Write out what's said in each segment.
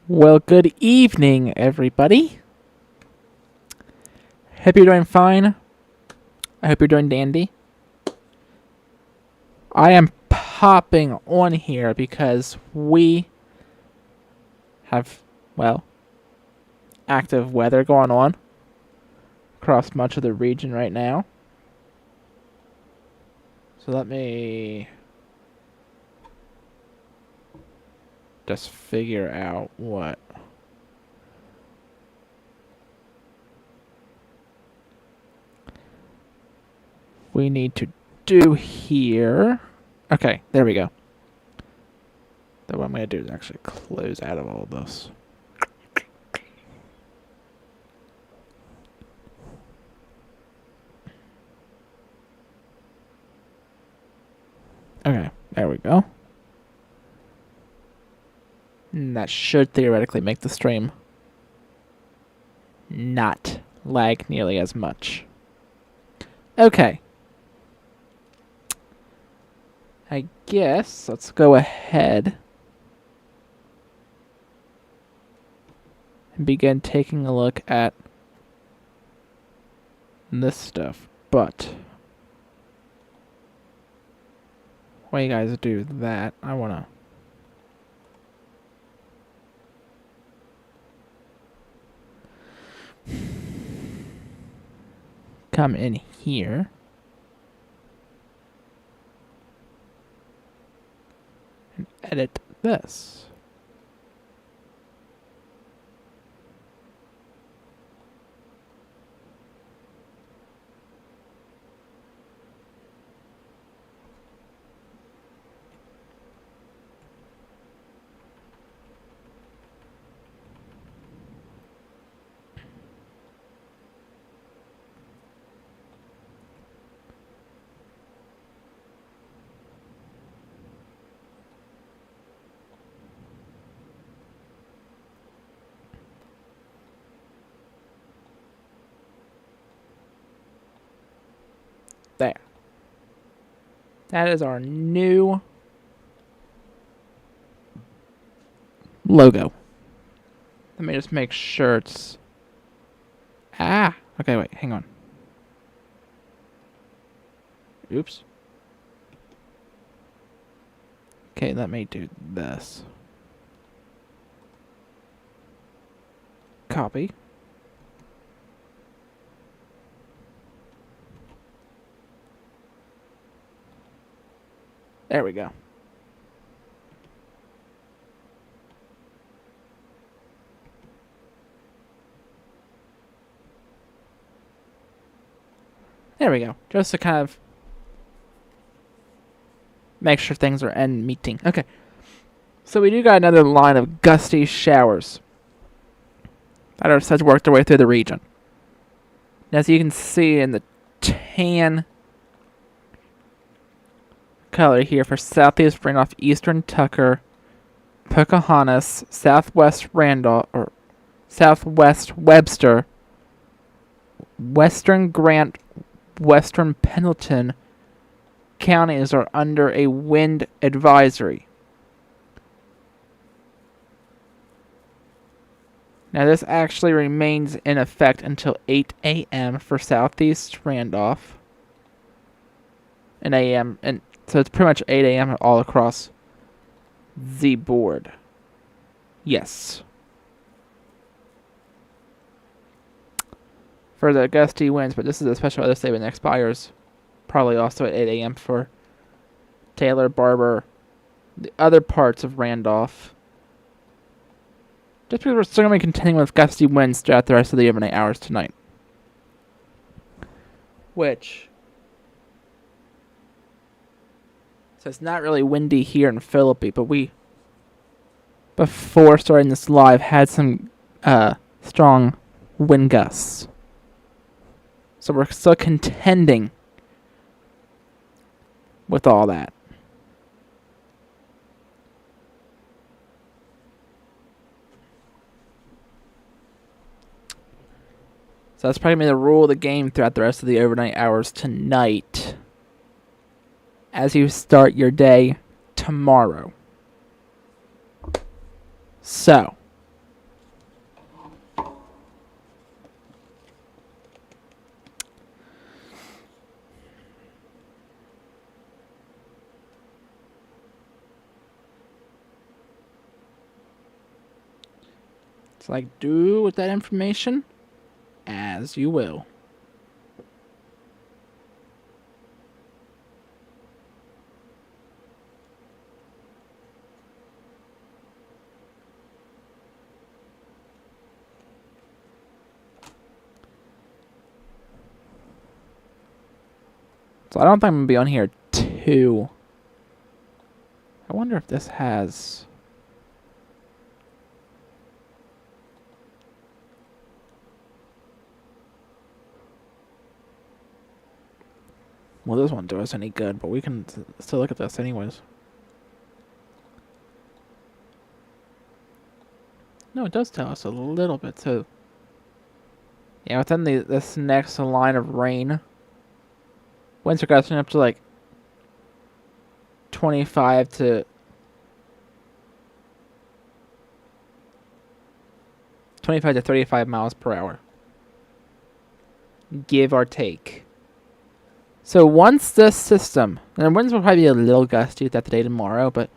Well, good evening, everybody. Hope you're doing fine. I hope you're doing dandy. I am popping on here because we have, well, active weather going on across much of the region right now. So let me just figure out what we need to do here. Okay, there we go. So what I'm going to do is actually close out of all of this. Okay, there we go. And that should theoretically make the stream not lag nearly as much. Okay. I guess let's go ahead and begin taking a look at this stuff. But while you guys do that, I want to come in here and edit this. There. That is our new logo. Let me just make sure it's... Okay, wait, hang on. Oops. Okay, let me do this. Copy. There we go. There we go. Just to kind of make sure things are end meeting. Okay. So we do got another line of gusty showers that are said to work their way through the region. As you can see in the tan color here for southeast Randolph, eastern Tucker, Pocahontas, southwest Randolph, or southwest Webster, western Grant, western Pendleton counties are under a wind advisory. Now this actually remains in effect until 8 a.m. for southeast Randolph. And a.m. and so it's pretty much 8 a.m. all across the board. Yes. For the gusty winds, but this is a special weather statement that expires probably also at 8 a.m. for Taylor, Barber, the other parts of Randolph. Just because we're still going to be continuing with gusty winds throughout the rest of the overnight hours tonight. So it's not really windy here in Philippi, but we, before starting this live, had some strong wind gusts. So we're still contending with all that. So that's probably going to be the rule of the game throughout the rest of the overnight hours tonight, as you start your day tomorrow. So, So, like, do with that information as you will. So I don't think I'm going to be on here too. I wonder if this has... Well, this won't do us any good, but we can still look at this anyways. No, it does tell us a little bit, so... Yeah, within this next line of rain, winds are gusting up to like 25 to 35 miles per hour. Give or take. So once this system, and the winds will probably be a little gusty throughout the day tomorrow, but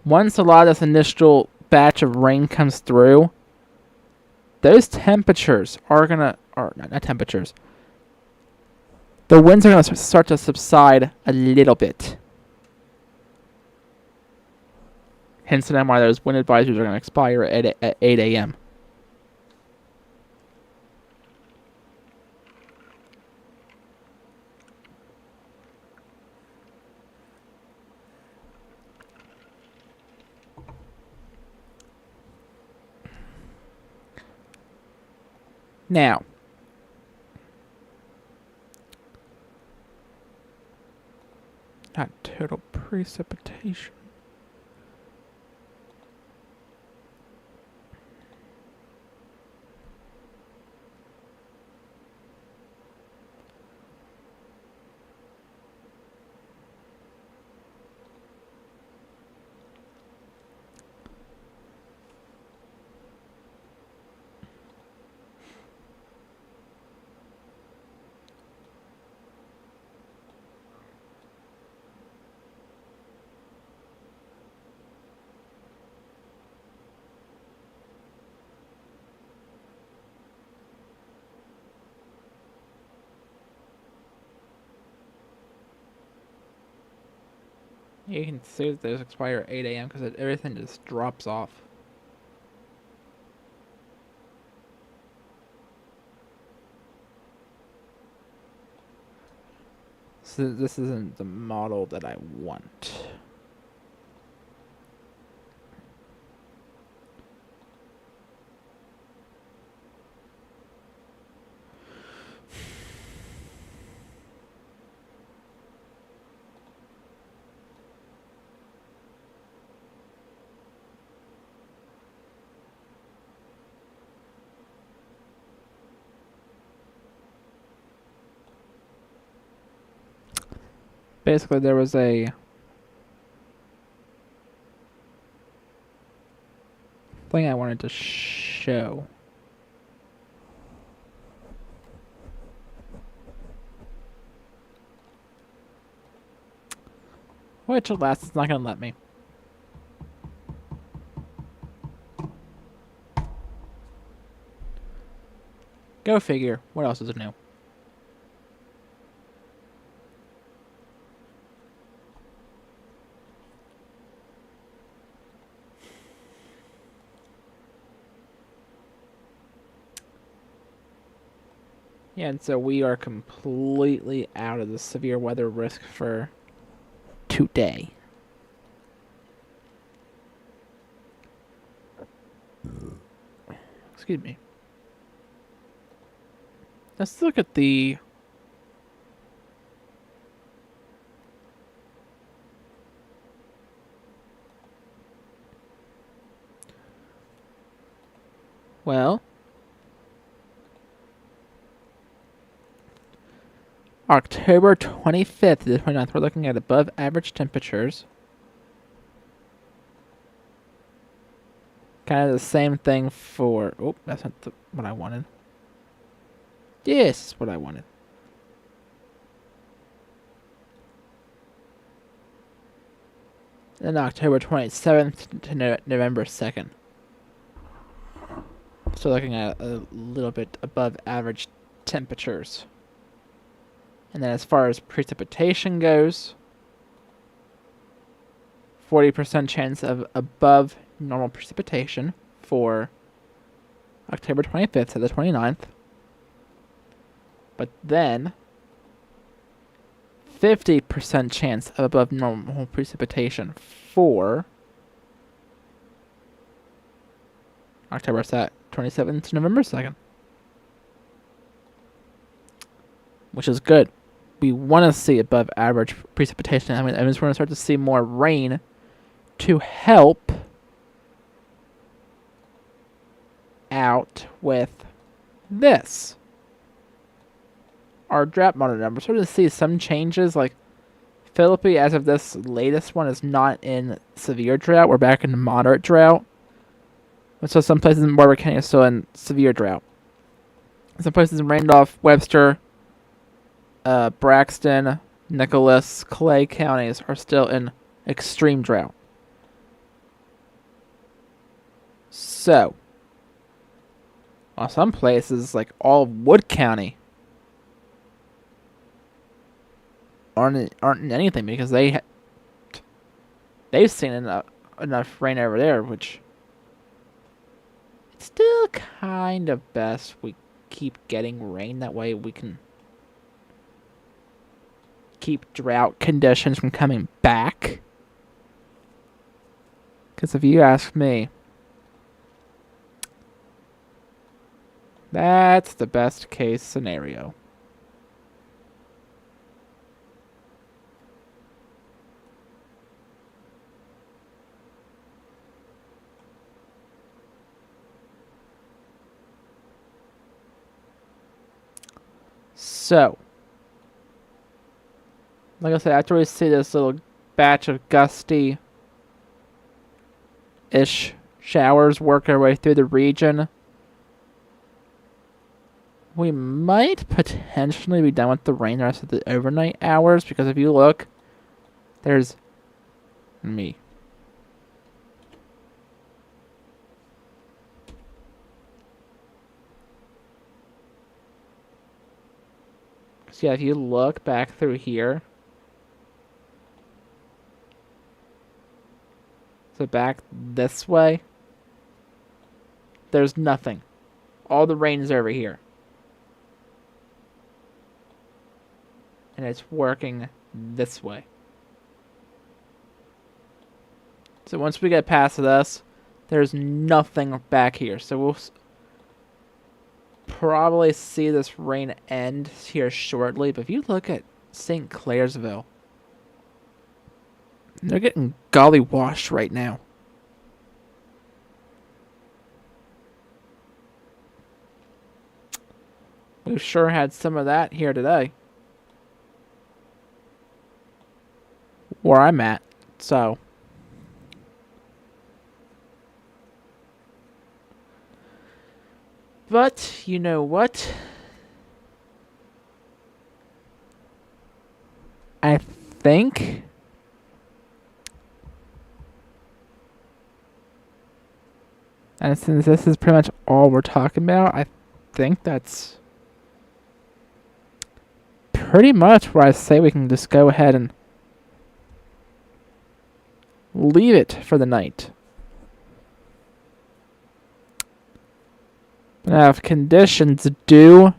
once a lot of this initial batch of rain comes through, those temperatures are gonna, or not temperatures, the winds are gonna start to subside a little bit. Hence then why those wind advisories are gonna expire at 8 a.m. Now, not total precipitation. You can see that those expire at 8 a.m. because everything just drops off. So this isn't the model that I want. Basically, there was a thing I wanted to show. Which, alas, it's not going to let me. Go figure. What else is new? Yeah, and so we are completely out of the severe weather risk for today. Excuse me. Let's look at the... Well... October 25th to the 29th, we're looking at above average temperatures. Kind of the same thing for... Oh, that's not what I wanted. Yes, what I wanted. Then October 27th to November 2nd. So looking at a little bit above average temperatures. And then as far as precipitation goes, 40% chance of above normal precipitation for October 25th to the 29th. But then 50% chance of above normal precipitation for October 27th to November 2nd. Which is good. We want to see above average precipitation. I mean, we're going to start to see more rain to help out with this. Our drought monitor number. We're starting to see some changes. Like Philippi, as of this latest one, is not in severe drought. We're back in moderate drought. So some places in Barber County are still in severe drought. Some places in Randolph, Webster, Braxton, Nicholas, Clay counties are still in extreme drought. So, some places like all of Wood County aren't in anything because they've seen enough rain over there, which it's still kind of best we keep getting rain. That way we can keep drought conditions from coming back. Because if you ask me, that's the best case scenario. So, like I said, after we see this little batch of gusty-ish showers work our way through the region, we might potentially be done with the rain the rest of the overnight hours, because if you look, there's me. So yeah, if you look back through here, so back this way, there's nothing. All the rain is over here. And it's working this way. So once we get past this, there's nothing back here. So we'll probably see this rain end here shortly. But if you look at St. Clairsville, they're getting golly washed right now. We've sure had some of that here today, where I'm at. So but you know what? I think and since this is pretty much all we're talking about, I think that's pretty much where I say we can just go ahead and leave it for the night. Now, if conditions do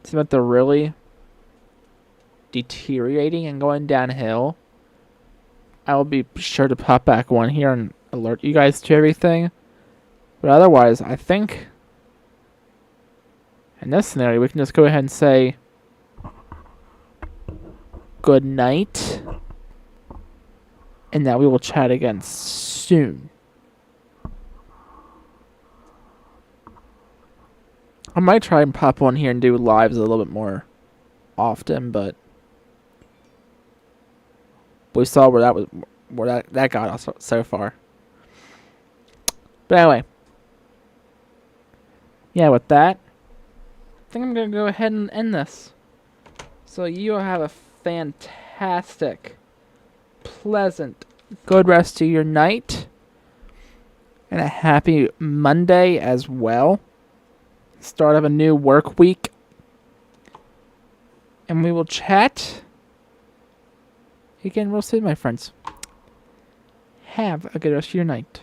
seem like they're really deteriorating and going downhill, I will be sure to pop back one here and alert you guys to everything. But otherwise, I think in this scenario, we can just go ahead and say good night, and that we will chat again soon. I might try and pop on here and do lives a little bit more often, but we saw where that got us so far. But anyway, yeah, with that, I think I'm gonna go ahead and end this. So you have a fantastic, pleasant, good rest of your night. And a happy Monday as well. Start of a new work week. And we will chat again real soon, my friends. Have a good rest of your night.